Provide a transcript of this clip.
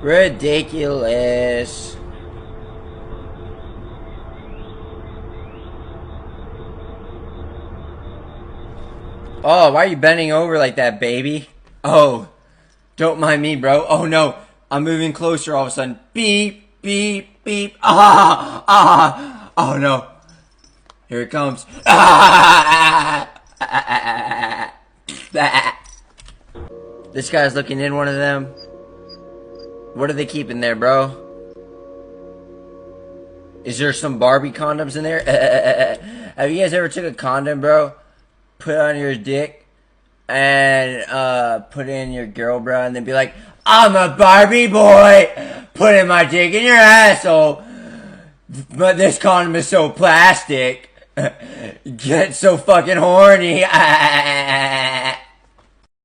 Ridiculous. Oh, why are you bending over like that, baby? Oh, don't mind me, bro. Oh no, I'm moving closer all of a sudden. Beep, beep, beep. Ah, ah. Oh no. Here it comes. Ah, ah, ah. This guy's looking in one of them. What are they keeping there, bro? Is there some Barbie condoms in there? Have you guys ever took a condom, bro? Put it on your dick and put it in your girl, bro, and then be like, I'm a Barbie boy, putting my dick in your asshole, but this condom is so plastic. Get so fucking horny.